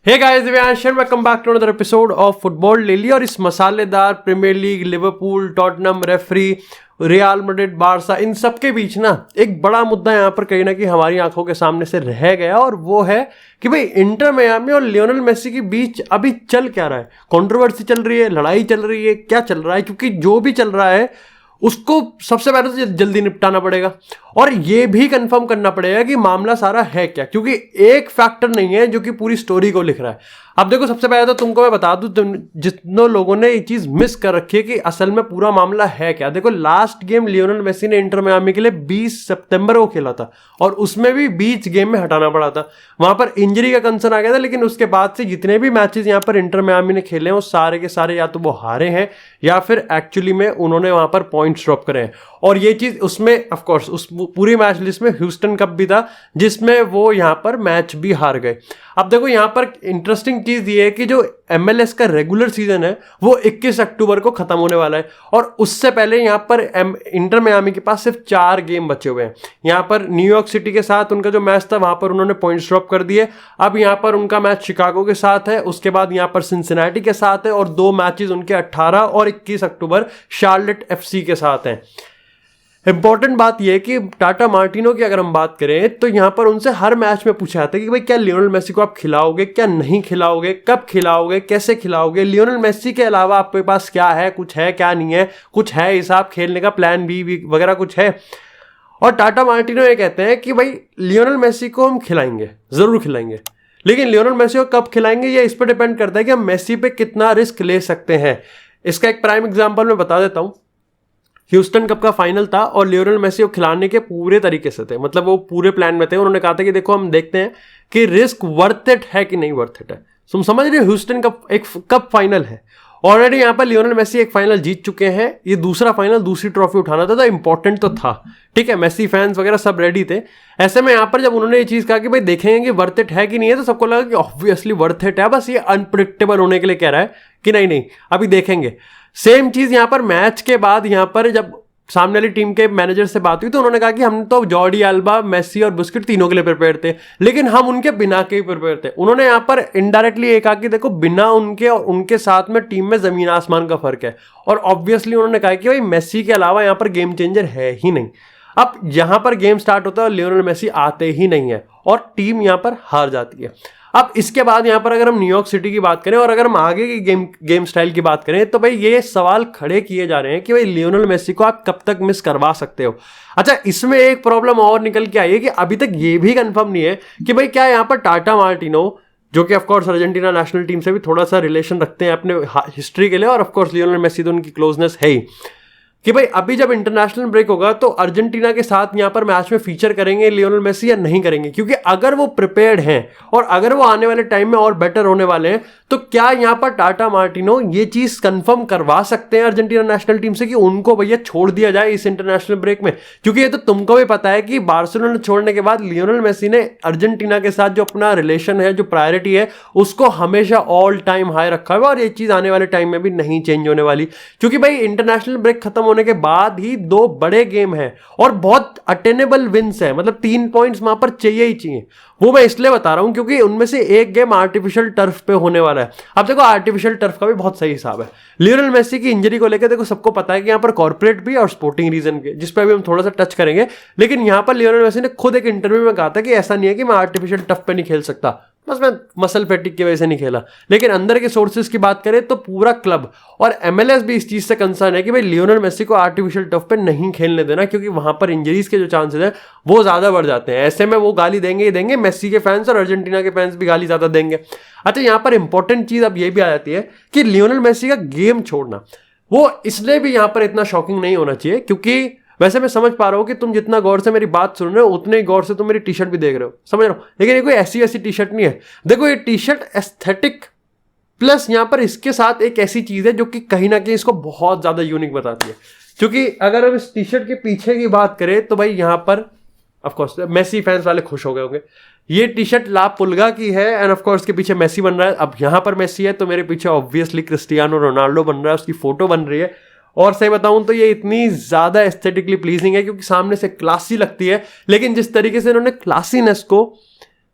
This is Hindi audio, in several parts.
Hey guys, Divyansh here, welcome back to another episode of football daily. और इस मसालेदार premier league, Liverpool, Tottenham, referee, Real Madrid, Barca, इन सब के बीच ना एक बड़ा मुद्दा यहाँ पर कहीं ना कहीं हमारी आंखों के सामने से रह गया, और वो है कि भाई इंटर मियामी और लियोनेल मेसी के बीच अभी चल क्या रहा है। कंट्रोवर्सी चल रही है, लड़ाई चल रही है, क्या चल रहा है? क्योंकि जो भी चल रहा है उसको सबसे पहले तो जल्दी निपटाना पड़ेगा और ये भी कंफर्म करना पड़ेगा कि मामला सारा है क्या, क्योंकि एक फैक्टर नहीं है जो कि पूरी स्टोरी को लिख रहा है। अब देखो, सबसे पहले तो तुमको मैं बता दूं, जितनों लोगों ने ये चीज मिस कर रखी है कि असल में पूरा मामला है क्या। देखो, लास्ट गेम लियोनेल मेसी ने इंटर मियामी के लिए 20 सितंबर को खेला था और उसमें भी बीच गेम में हटाना पड़ा था। वहां पर इंजरी का कंसर्न आ गया था, लेकिन उसके बाद से जितने भी मैचेस यहाँ पर इंटर मियामी ने खेले हैं वो सारे के सारे या तो वो हारे हैं या फिर एक्चुअली में उन्होंने वहां पर पॉइंट्स ड्रॉप करे हैं। और ये चीज उसमें ऑफकोर्स उस पूरी मैच लिस्ट में ह्यूस्टन कप भी था जिसमें वो यहाँ पर मैच भी हार गए। अब देखो, यहाँ पर इंटरेस्टिंग चीज ये है कि जो MLS का रेगुलर सीजन है वो 21 अक्टूबर को खत्म होने वाला है और उससे पहले यहाँ पर इंटर मियामी के पास सिर्फ 4 गेम बचे हुए हैं। यहाँ पर न्यूयॉर्क सिटी के साथ उनका जो मैच था वहां पर उन्होंने पॉइंट्स ड्रॉप कर दिए। अब यहाँ पर उनका मैच शिकागो के साथ है, उसके बाद यहाँ पर सिंसिनाटी के साथ है और 2 मैचेस उनके 18 और 21 अक्टूबर शार्लेट FC के साथ हैं। इंपॉर्टेंट बात यह है कि टाटा मार्टिनो की अगर हम बात करें तो यहां पर उनसे हर मैच में पूछा जाता है कि भाई क्या लियोनेल मेसी को आप खिलाओगे, क्या नहीं खिलाओगे, कब खिलाओगे, कैसे खिलाओगे, लियोनेल मेसी के अलावा आपके पास क्या है, कुछ है क्या नहीं है, कुछ है हिसाब खेलने का, प्लान बी वगैरह कुछ है। और टाटा मार्टिनो ये कहते हैं कि भाई लियोनेल मेसी को हम खिलाएंगे, जरूर खिलाएंगे, लेकिन लियोनेल मेसी को कब खिलाएंगे ये इस पर डिपेंड करता है कि हम मेसी पे कितना रिस्क ले सकते हैं। इसका एक प्राइम एग्जाम्पल मैं बता देता हूं। ह्यूस्टन कप का फाइनल था और लियोनेल मेसी को खिलाने के पूरे तरीके से थे, मतलब वो पूरे प्लान में थे। उन्होंने कहा था कि देखो हम देखते हैं कि रिस्क वर्थ इट है कि नहीं वर्थ इट है। तुम समझ रहे हो, ह्यूस्टन कप एक कप फाइनल है, ऑलरेडी यहाँ पर लियोनेल मेसी एक फाइनल जीत चुके हैं, ये दूसरा फाइनल, दूसरी ट्रॉफी उठाना था, तो इंपॉर्टेंट तो था, ठीक है, मेसी फैंस वगैरह सब रेडी थे। ऐसे में यहाँ पर जब उन्होंने ये चीज कहा कि भाई देखेंगे कि वर्थ इट है कि नहीं है, तो सबको लगा कि ऑब्वियसली वर्थ इट है, बस ये अनप्रिडिक्टेबल होने के लिए कह रहा है कि नहीं अभी देखेंगे। सेम चीज यहाँ पर मैच के बाद यहाँ पर जब सामने वाली टीम के मैनेजर से बात हुई तो उन्होंने कहा कि हम तो जॉर्डी अल्बा, मेसी और बुस्केट तीनों के लिए प्रिपेयर थे, लेकिन हम उनके बिना के ही प्रिपेयर थे। उन्होंने यहाँ पर इनडायरेक्टली ये कहा कि देखो बिना उनके और उनके साथ में टीम में जमीन आसमान का फर्क है। और ऑब्वियसली उन्होंने कहा कि भाई मेसी के अलावा यहाँ पर गेम चेंजर है ही नहीं। अब यहाँ पर गेम स्टार्ट होता है और लियोनेल मेसी आते ही नहीं है और टीम यहाँ पर हार जाती है। अब इसके बाद यहाँ पर अगर हम न्यूयॉर्क सिटी की बात करें और अगर हम आगे की गेम स्टाइल की बात करें तो भाई ये सवाल खड़े किए जा रहे हैं कि भाई लियोनेल मेसी को आप कब तक मिस करवा सकते हो। अच्छा, इसमें एक प्रॉब्लम और निकल के आई है कि अभी तक ये भी कंफर्म नहीं है कि भाई क्या यहाँ पर टाटा मार्टिनो, जो कि ऑफकोर्स अर्जेंटीना नेशनल टीम से भी थोड़ा सा रिलेशन रखते हैं अपने हिस्ट्री के लिए, और ऑफकोर्स लियोनेल मेसी तो उनकी क्लोजनेस है ही, कि भाई अभी जब इंटरनेशनल ब्रेक होगा तो अर्जेंटीना के साथ यहां पर मैच में फीचर करेंगे लियोनेल मेसी या नहीं करेंगे। क्योंकि अगर वो प्रिपेयर्ड हैं और अगर वो आने वाले टाइम में और बेटर होने वाले हैं तो क्या यहां पर टाटा मार्टिनो ये चीज कंफर्म करवा सकते हैं अर्जेंटीना नेशनल टीम से कि उनको भैया छोड़ दिया जाए इस इंटरनेशनल ब्रेक में? क्योंकि ये तो तुमको भी पता है कि बार्सिलोना छोड़ने के बाद लियोनेल मेसी ने अर्जेंटीना के साथ जो अपना रिलेशन है, जो प्रायोरिटी है, उसको हमेशा ऑल टाइम हाई रखा है और ये चीज आने वाले टाइम में भी नहीं चेंज होने वाली। क्योंकि भाई इंटरनेशनल ब्रेक खत्म होने के बाद ही 2 बड़े गेम हैं और बहुत अटेनेबल विंस है, मतलब 3 पॉइंट्स वहां पर चाहिए ही चाहिए। वो मैं इसलिए बता रहा हूं क्योंकि उनमें से एक गेम आर्टिफिशियल टर्फ पे होने वाला है। अब देखो, आर्टिफिशियल टर्फ का भी बहुत सही हिसाब है। लियोनेल मेसी की इंजरी को लेकर देखो सबको पता है कि यहां पर कॉर्पोरेट भी और स्पोर्टिंग रीजन के, जिस पर भी हम थोड़ा सा टच करेंगे, लेकिन यहां पर लियोनेल मेसी ने खुद एक इंटरव्यू में कहा था कि ऐसा नहीं है कि मैं आर्टिफिशियल टर्फ पे नहीं खेल सकता, बस मैं मसल फैटिक की वजह से नहीं खेला। लेकिन अंदर के सोर्सेज की बात करें तो पूरा क्लब और MLS भी इस चीज से कंसर्न है कि भाई लियोनेल मेसी को आर्टिफिशियल टर्फ पे नहीं खेलने देना, क्योंकि वहां पर इंजरीज के जो चांसेस हैं वो ज्यादा बढ़ जाते हैं। ऐसे में वो गाली देंगे ही देंगे, मेसी के फैंस और अर्जेंटीना के फैंस भी गाली ज्यादा देंगे। अच्छा, यहां पर इंपॉर्टेंट चीज अब ये भी आ जाती है कि लियोनेल मेसी का गेम छोड़ना वो इसलिए भी यहां पर इतना शॉकिंग नहीं होना चाहिए, क्योंकि वैसे मैं समझ पा रहा हूं कि तुम जितना गौर से मेरी बात सुन रहे हो उतने ही गौर से तुम मेरी टी शर्ट भी देख रहे हो, समझ रहे हो, लेकिन ये कोई ऐसी वैसी टी शर्ट नहीं है। देखो, ये टी शर्ट एस्थेटिक प्लस यहां पर इसके साथ एक ऐसी चीज है जो कि कहीं ना कहीं इसको बहुत ज्यादा यूनिक बताती है। क्योंकि अगर हम इस टी शर्ट के पीछे की बात करें तो भाई यहां पर ऑफकोर्स मेसी फैंस वाले खुश हो गए होंगे। ये टी शर्ट ला पुल्गा की है एंड ऑफकोर्स के पीछे मेसी बन रहा है। अब यहां पर मेसी है तो मेरे पीछे ऑब्वियसली क्रिस्टियानो रोनाल्डो बन रहा है, उसकी फोटो बन रही है। और सही बताऊं तो ये इतनी ज्यादा एस्थेटिकली प्लीजिंग है क्योंकि सामने से क्लासी लगती है, लेकिन जिस तरीके से इन्होंने क्लासीनेस को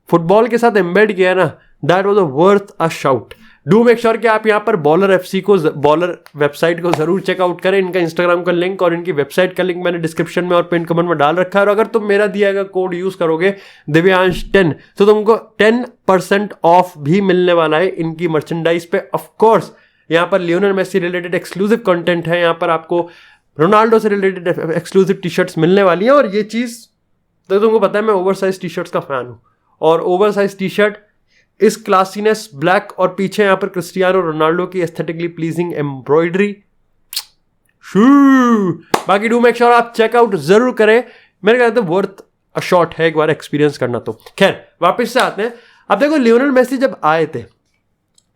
फुटबॉल के साथ एम्बेड किया है ना, that was worth a shout. Do make sure कि आप यहाँ पर बॉलर वेबसाइट को जरूर चेकआउट करें। इनका इंस्टाग्राम का लिंक और इनकी वेबसाइट का लिंक मैंने डिस्क्रिप्शन में और पिन कमेंट में डाल रखा है। और अगर तुम मेरा दिया गया कोड यूज करोगे दिव्यांश 10 तो तुमको 10% ऑफ भी मिलने वाला है इनकी मर्चेंडाइज पे। ऑफकोर्स यहाँ पर Lionel Messi related exclusive content है, यहाँ पर आपको रोनाल्डो से रिलेटेड एक्सक्लूसिव टी शर्ट्स मिलने वाली है। और ये चीज़ तो तुमको पता है मैं ओवरसाइज टी शर्ट्स का फैन हूँ, और ओवरसाइज टी शर्ट इस क्लासीनेस ब्लैक और पीछे यहाँ पर क्रिस्टियानो रोनाल्डो की एस्थेटिकली प्लीजिंग एम्ब्रॉयडरी। बाकी डू मेक श्योर आप चेकआउट जरूर करें, मेरे ख्याल से वर्थ अ शॉट है एक बार एक्सपीरियंस करना। तो खैर वापस से आते हैं। अब देखो लियोनेल मेसी जब आए थे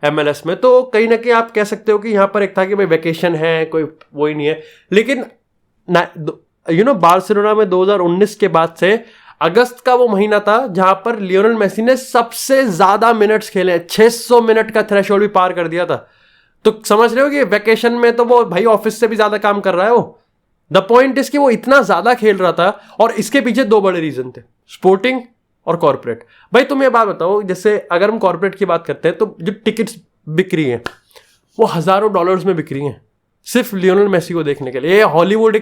MLS में तो कहीं ना कहीं आप कह सकते हो कि यहाँ पर एक था कि भाई वेकेशन है, कोई वो ही नहीं है। लेकिन बार्सिलोना में 2019 के बाद से अगस्त का वो महीना था जहां पर लियोनेल मेसी ने सबसे ज्यादा मिनट्स खेले, 600 मिनट का थ्रेशोल्ड भी पार कर दिया था। तो समझ रहे हो कि वेकेशन में तो वो भाई ऑफिस से भी ज्यादा काम कर रहा है वो। द पॉइंट इज कि वो इतना ज्यादा खेल रहा था और इसके पीछे दो बड़े रीजन थे, स्पोर्टिंग और कॉर्पोरेट। भाई तुम ये बात बताओ, जैसे अगर हम कॉर्पोरेट की बात करते हैं तो जो टिकट्स बिक रही हैं वो हजारों डॉलर्स में बिक रही हैं सिर्फ लियोनेल मेसी को देखने के लिए। ये हॉलीवुड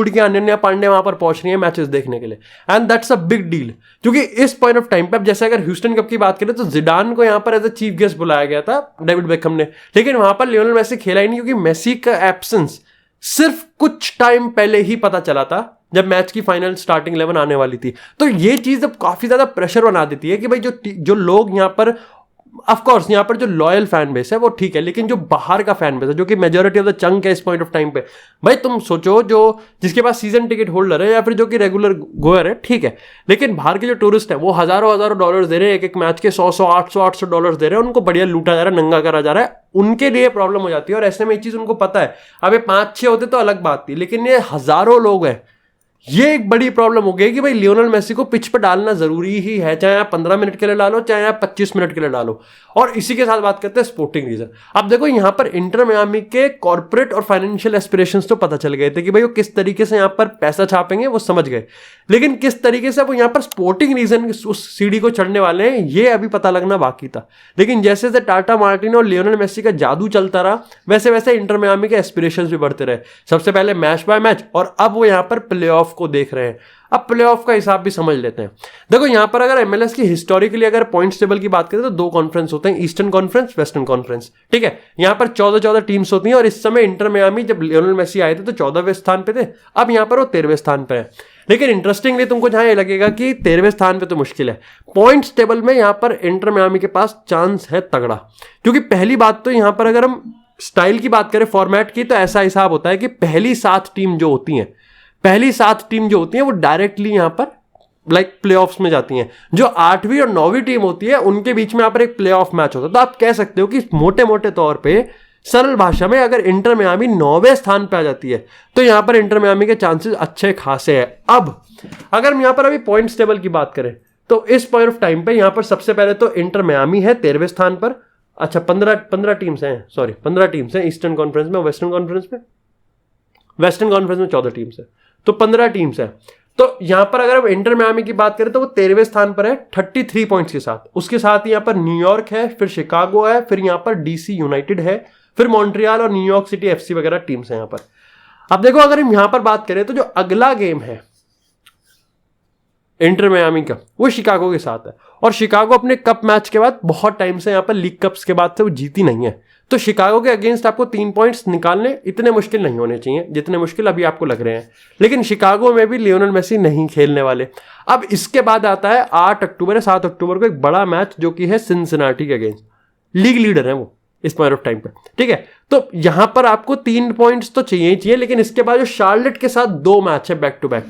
की अनन्या पांडे वहां पर पहुंच रही है मैचेस देखने के लिए, and that's a big deal. क्योंकि इस पॉइंट ऑफ टाइम पे अब जैसे अगर ह्यूस्टन कप की बात करें तो जिडान को यहां पर एज अ चीफ गेस्ट बुलाया गया था डेविड बेकहम ने, लेकिन वहां पर लियोनेल मेसी खेला ही नहीं क्योंकि मेसी का एब्सेंस सिर्फ कुछ टाइम पहले ही पता चला था जब मैच की फाइनल स्टार्टिंग 11 आने वाली थी। तो ये चीज अब काफी ज्यादा प्रेशर बना देती है कि भाई जो लोग यहाँ पर ऑफ कोर्स यहाँ पर जो लॉयल फैन बेस है वो ठीक है, लेकिन जो बाहर का फैन बेस है जो कि मेजॉरिटी ऑफ द चंक है इस पॉइंट ऑफ टाइम पे, भाई तुम सोचो जो जिसके पास सीजन टिकट होल्डर है या फिर जो कि रेगुलर गोयर है ठीक है, लेकिन बाहर के जो टूरिस्ट है वो हजारों डॉलर्स दे रहे हैं एक एक मैच के, 100 800 डॉलर्स दे रहे हैं, उनको बढ़िया लूटा जा रहा है, नंगा करा जा रहा है, उनके लिए प्रॉब्लम हो जाती है। और ऐसे में ये चीज उनको पता है। अब ये 5-6 होते तो अलग बात थी, लेकिन ये हजारों लोग हैं, ये एक बड़ी प्रॉब्लम हो गई कि भाई लियोनेल मेसी को पिच पर डालना जरूरी ही है, चाहे आप 15 मिनट के लिए डालो चाहे आप 25 मिनट के लिए डालो। और इसी के साथ बात करते हैं स्पोर्टिंग रीजन। अब देखो यहाँ पर इंटर मियामी के कॉर्पोरेट और फाइनेंशियल एस्पिरेशंस तो पता चल गए थे कि भाई वो किस तरीके से यहाँ पर पैसा छापेंगे वो समझ गए, लेकिन किस तरीके से वो यहाँ पर स्पोर्टिंग रीजन उस सीढ़ी को चढ़ने वाले हैं ये अभी पता लगना बाकी था। लेकिन जैसे जैसे टाटा मार्टिनो और लियोनेल मेसी का जादू चलता रहा वैसे वैसे इंटर मियामी के एस्पिरेशंस भी बढ़ते रहे। सबसे पहले मैच बाय मैच, और अब वो यहाँ पर प्लेऑफ को देख रहे हैं। अब प्लेऑफ का हिसाब भी समझ लेते हैं। देखो यहाँ पर अगर MLS की हिस्टोरिकली अगर पॉइंट्स टेबल की बात करें तो 2 कॉन्फ्रेंस होते हैं, ईस्टर्न कॉन्फ्रेंस, वेस्टर्न कॉन्फ्रेंस, ठीक है। यहाँ पर 14 टीम्स होती हैं और इस समय इंटर मियामी जब लियोनेल मेसी आए थे तो 14वें स्थान पे थे, अब यहाँ पर वो 13वें स्थान पे है। लेकिन इंटरेस्टिंगली तुमको जहां ये लगेगा कि 13वें स्थान पे तो मुश्किल है, पॉइंट्स टेबल में यहाँ पर इंटर मियामी के पास चांस है तगड़ा। क्योंकि पहली बात तो यहाँ पर अगर हम स्टाइल की बात करें फॉर्मेट की तो ऐसा हिसाब होता है कि पहली 7 टीम जो होती हैं वो डायरेक्टली यहाँ पर प्लेऑफ्स में जाती हैं। जो 8वीं और 9वीं टीम होती है उनके बीच में यहाँ पर एक प्लेऑफ मैच होता है। तो आप कह सकते हो कि मोटे मोटे तौर पे सरल भाषा में अगर इंटर मियामी 9वें स्थान पे आ जाती है तो यहां पर इंटर मियामी के चांसेस अच्छे खासे हैं। अब अगर हम यहां पर अभी पॉइंट्स टेबल की बात करें तो इस पॉइंट ऑफ टाइम पे यहां पर सबसे पहले तो इंटर मियामी है 13वें स्थान पर। अच्छा 15 टीम्स हैं ईस्टर्न कॉन्फ्रेंस में, वेस्टर्न कॉन्फ्रेंस में 14 टीम्स है, तो 15 टीम्स है। तो यहां पर अगर हम इंटर मियामी की बात करें तो वो 13वें स्थान पर है 33 पॉइंट्स के साथ। उसके साथ ही यहां पर न्यूयॉर्क है, फिर शिकागो है, फिर यहां पर DC यूनाइटेड है, फिर मॉन्ट्रियल और न्यूयॉर्क सिटी FC वगैरह टीम्स हैं यहां पर। अब देखो अगर हम यहां पर बात करें तो जो अगला गेम है इंटर मियामी का वो शिकागो के साथ है, और शिकागो अपने कप मैच के बाद बहुत टाइम से यहां पर लीग कप्स के बाद से वो जीती नहीं है। तो शिकागो के अगेंस्ट आपको 3 पॉइंट्स निकालने इतने मुश्किल नहीं होने चाहिए जितने मुश्किल अभी आपको लग रहे हैं। लेकिन शिकागो में भी लियोनेल मेसी नहीं खेलने वाले। अब इसके बाद आता है 8 अक्टूबर या 7 अक्टूबर को एक बड़ा मैच जो कि है सिनसिनाटी के अगेंस्ट, लीग लीडर है वो इस पॉइंट ऑफ टाइम पे, ठीक है। तो यहां पर आपको 3 पॉइंट्स तो चाहिए ही चाहिए, लेकिन इसके बाद जो शार्लेट के साथ 2 मैच है बैक टू बैक,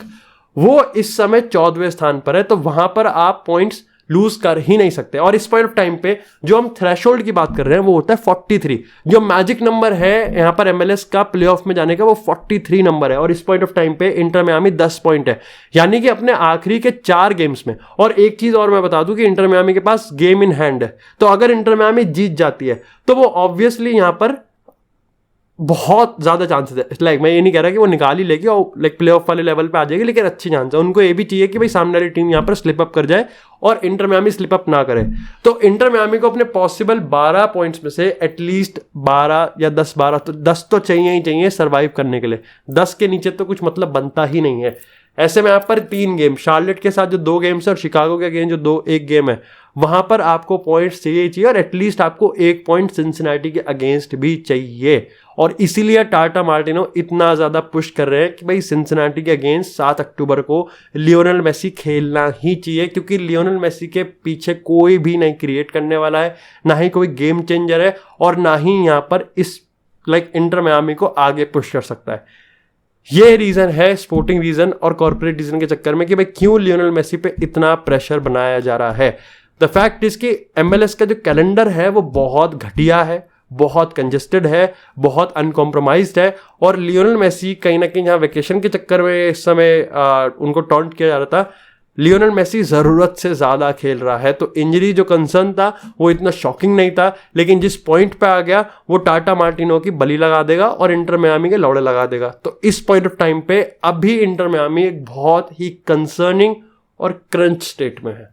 वो इस समय 14वें स्थान पर है, तो वहां पर आप पॉइंट्स लूज कर ही नहीं सकते। और इस पॉइंट ऑफ टाइम पे जो हम थ्रेशोल्ड की बात कर रहे हैं वो होता है 43। जो मैजिक नंबर है यहां पर MLS का प्लेऑफ में जाने का वो 43 नंबर है, और इस पॉइंट ऑफ टाइम पे इंटर मियामी 10 पॉइंट है, यानी कि अपने आखिरी के 4 गेम्स में। और एक चीज और मैं बता दूं कि इंटर मियामी के पास गेम इन हैंड है, तो अगर इंटर मियामी जीत जाती है तो वो ऑब्वियसली यहां पर बहुत ज़्यादा चांसेस है। लाइक मैं ये नहीं कह रहा कि वो निकाल ही लेगी और लाइक प्ले ऑफ वाले लेवल पे आ जाएगी, लेकिन अच्छी चांस है। उनको ये भी चाहिए कि भाई सामने वाली टीम यहाँ पर स्लिप अप कर जाए और इंटर मियामी स्लिप अप ना करे। तो इंटर मियामी को अपने पॉसिबल 12 पॉइंट्स में से एटलीस्ट 12 या 10-12 तो 10 तो चाहिए ही चाहिए सर्वाइव करने के लिए। 10 के नीचे तो कुछ मतलब बनता ही नहीं है। ऐसे में आप पर 3 गेम, शार्लेट के साथ जो 2 गेम्स है और शिकागो के अगेंस्ट जो 1 गेम है, वहां पर आपको पॉइंट्स चाहिए और एटलीस्ट आपको 1 पॉइंट सिंसिनाटी के अगेंस्ट भी चाहिए। और इसीलिए टाटा मार्टिनो इतना ज्यादा पुश कर रहे हैं कि भाई सिंसिनाटी के अगेंस्ट 7 अक्टूबर को लियोनेल मेसी खेलना ही चाहिए, क्योंकि लियोनेल मेसी के पीछे कोई भी नहीं क्रिएट करने वाला है, ना ही कोई गेम चेंजर है और ना ही यहाँ पर इस इंटर मियामी को आगे पुश कर सकता है। ये रीजन है, स्पोर्टिंग रीजन और कॉर्पोरेट रीजन के चक्कर में, कि भाई क्यों लियोनेल मेसी पे इतना प्रेशर बनाया जा रहा है। द फैक्ट इज कि MLS का जो कैलेंडर है वो बहुत घटिया है, बहुत कंजेस्टेड है, बहुत अनकॉम्प्रोमाइज्ड है। और लियोनेल मेसी कहीं ना कहीं यहाँ वेकेशन के चक्कर में इस समय उनको टॉन्ट किया जा रहा था। लियोनेल मेसी ज़रूरत से ज़्यादा खेल रहा है, तो इंजरी जो कंसर्न था वो इतना शॉकिंग नहीं था, लेकिन जिस पॉइंट पे आ गया वो टाटा मार्टिनो की बलि लगा देगा और इंटर मियामी के लौड़े लगा देगा। तो इस पॉइंट ऑफ टाइम पे अभी इंटर मियामी एक बहुत ही कंसर्निंग और क्रंच स्टेट में है।